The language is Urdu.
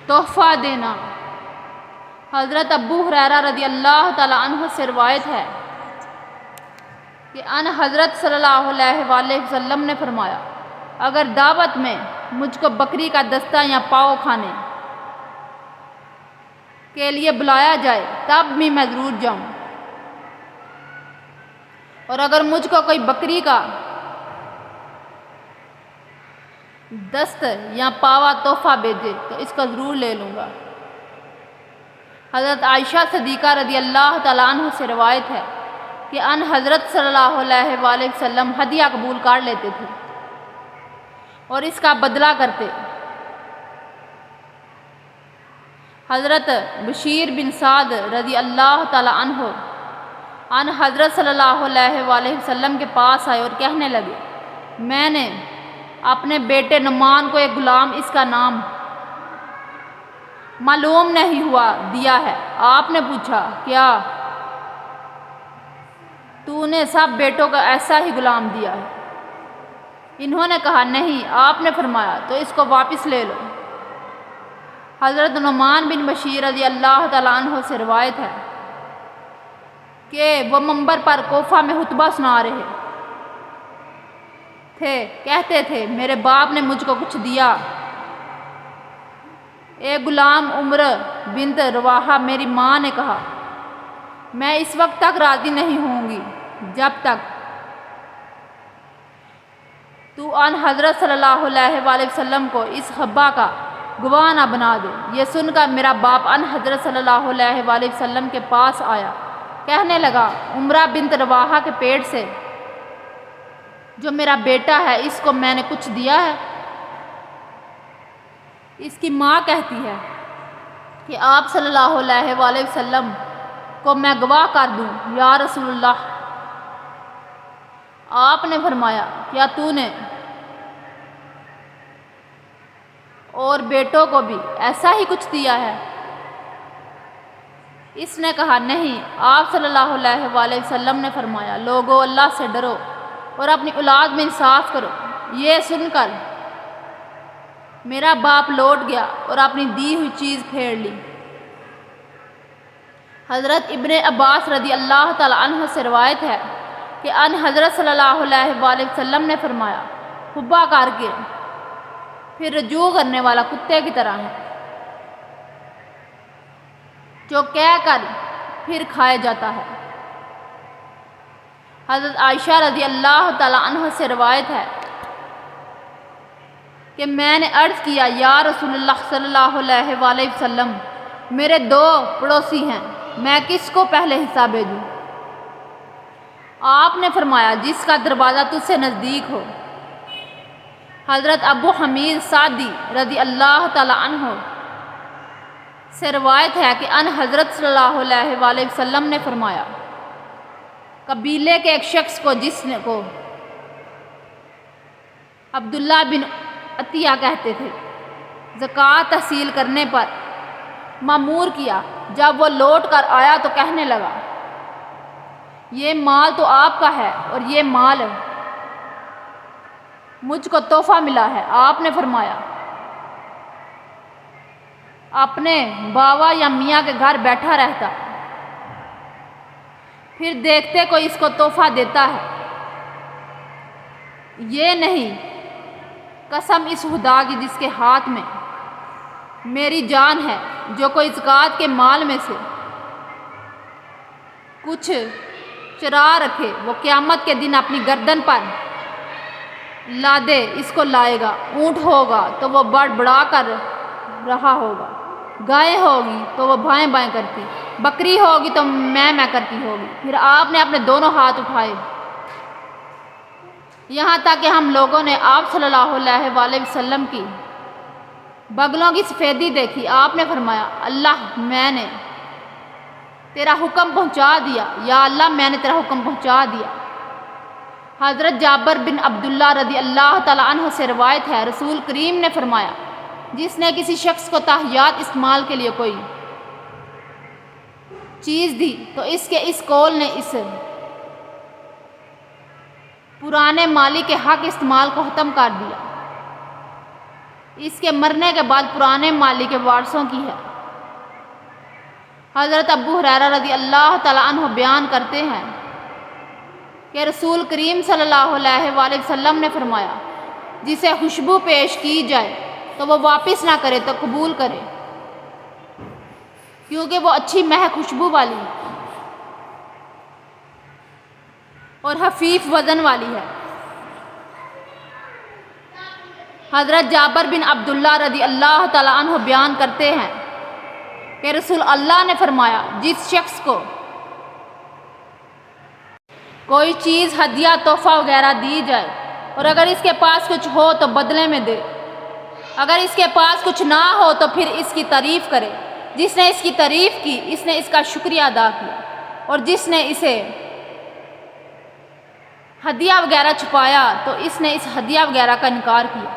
تحفہ دینا۔ حضرت ابو ہریرہ رضی اللہ تعالیٰ عنہ سے روایت ہے کہ ان حضرت صلی اللہ علیہ وآلہ وسلم نے فرمایا، اگر دعوت میں مجھ کو بکری کا دستہ یا پاؤ کھانے کے لیے بلایا جائے تب بھی میں ضرور جاؤں، اور اگر مجھ کو کوئی بکری کا دست یا پاوا تحفہ بھیجے تو اس کو ضرور لے لوں گا۔ حضرت عائشہ صدیقہ رضی اللہ تعالیٰ عنہ سے روایت ہے کہ ان حضرت صلی اللہ علیہ وآلہ وسلم ہدیہ قبول کر لیتے تھے اور اس کا بدلہ کرتے۔ حضرت بشیر بن سعد رضی اللہ تعالیٰ عنہ ان حضرت صلی اللہ علیہ وآلہ وسلم کے پاس آئے اور کہنے لگے، میں نے اپنے بیٹے نعمان کو ایک غلام، اس کا نام معلوم نہیں ہوا، دیا ہے۔ آپ نے پوچھا، کیا تو نے سب بیٹوں کو ایسا ہی غلام دیا ہے؟ انہوں نے کہا نہیں۔ آپ نے فرمایا تو اس کو واپس لے لو۔ حضرت نعمان بن بشیر رضی اللہ تعالیٰ عنہ سے روایت ہے کہ وہ منبر پر کوفہ میں خطبہ سنا رہے تھے، کہتے تھے، میرے باپ نے مجھ کو کچھ دیا، ایک غلام عمر بنت رواحہ۔ میری ماں نے کہا، میں اس وقت تک راضی نہیں ہوں گی جب تک تو ان حضرت صلی اللہ علیہ وآلہ وسلم کو اس خبر کا گواہ نہ بنا دے۔ یہ سن کر میرا باپ ان حضرت صلی اللہ علیہ وآلہ وسلم کے پاس آیا، کہنے لگا، عمرہ بنت رواحہ کے پیٹ سے جو میرا بیٹا ہے، اس کو میں نے کچھ دیا ہے؟ اس کی ماں کہتی ہے کہ آپ صلی اللہ علیہ وآلہ وسلم کو میں گواہ کر دوں یا رسول اللہ؟ آپ نے فرمایا، کیا تو نے اور بیٹوں کو بھی ایسا ہی کچھ دیا ہے؟ اس نے کہا نہیں۔ آپ صلی اللہ علیہ وآلہ وسلم نے فرمایا، لوگو اللہ سے ڈرو اور اپنی اولاد میں انصاف کرو۔ یہ سن کر میرا باپ لوٹ گیا اور اپنی دی ہوئی چیز پھیر لی۔ حضرت ابن عباس رضی اللہ تعالیٰ عنہ سے روایت ہے کہ ان حضرت صلی اللہ علیہ وآلہ وسلم نے فرمایا، خطبہ کر کے پھر رجوع کرنے والا کتے کی طرح ہے، جو کہہ کر پھر کھایا جاتا ہے۔ حضرت عائشہ رضی اللہ تعالیٰ عنہ سے روایت ہے کہ میں نے عرض کیا، یا رسول اللہ صلی اللہ علیہ وآلہ وسلم، میرے دو پڑوسی ہیں، میں کس کو پہلے حصہ بھیجوں؟ آپ نے فرمایا، جس کا دروازہ تجھ سے نزدیک ہو۔ حضرت ابو حمید سعدی رضی اللہ تعالیٰ عنہ سے روایت ہے کہ ان حضرت صلی اللہ علیہ وآلہ وسلم نے فرمایا، قبیلے کے ایک شخص کو، جس نے کو عبداللہ بن عطیہ کہتے تھے، زکوٰۃ تحصیل کرنے پر مأمور کیا۔ جب وہ لوٹ کر آیا تو کہنے لگا، یہ مال تو آپ کا ہے اور یہ مال مجھ کو تحفہ ملا ہے۔ آپ نے فرمایا، اپنے باوا یا میاں کے گھر بیٹھا رہتا، پھر دیکھتے کوئی اس کو تحفہ دیتا ہے۔ یہ نہیں، قسم اس خدا کی جس کے ہاتھ میں میری جان ہے، جو کوئی زکوٰۃ کے مال میں سے کچھ چرا رکھے، وہ قیامت کے دن اپنی گردن پر لادے اس کو لائے گا۔ اونٹ ہوگا تو وہ بڑبڑا کر رہا ہوگا، گائے ہوگی تو وہ بھائیں بھائیں کرتی، بکری ہوگی تو میں کرتی ہوگی۔ پھر آپ نے اپنے دونوں ہاتھ اٹھائے یہاں تک کہ ہم لوگوں نے آپ صلی اللہ علیہ وآلہ وسلم کی بغلوں کی سفیدی دیکھی۔ آپ نے فرمایا، اللہ میں نے تیرا حکم پہنچا دیا، یا اللہ میں نے تیرا حکم پہنچا دیا۔ حضرت جابر بن عبداللہ رضی اللہ تعالیٰ عنہ سے روایت ہے، رسول کریم نے فرمایا، جس نے کسی شخص کو تحیات استعمال کے لیے کوئی چیز دی تو اس کے اس قول نے اس پرانے مالی کے حق استعمال کو ختم کر دیا۔ اس کے مرنے کے بعد پرانے مالک کے وارثوں کی ہے۔ حضرت ابو ہریرہ رضی اللہ تعالیٰ عنہ بیان کرتے ہیں کہ رسول کریم صلی اللہ علیہ وآلہ وسلم نے فرمایا، جسے خوشبو پیش کی جائے تو وہ واپس نہ کرے تو قبول کرے، کیونکہ وہ اچھی مہک خوشبو والی اور خفیف وزن والی ہے۔ حضرت جابر بن عبداللہ رضی اللہ تعالیٰ عنہ بیان کرتے ہیں کہ رسول اللہ نے فرمایا، جس شخص کو کوئی چیز ہدیہ تحفہ وغیرہ دی جائے اور اگر اس کے پاس کچھ ہو تو بدلے میں دے، اگر اس کے پاس کچھ نہ ہو تو پھر اس کی تعریف کرے، جس نے اس کی تعریف کی اس نے اس کا شکریہ ادا کیا، اور جس نے اسے ہدیہ وغیرہ چھپایا تو اس نے اس ہدیہ وغیرہ کا انکار کیا۔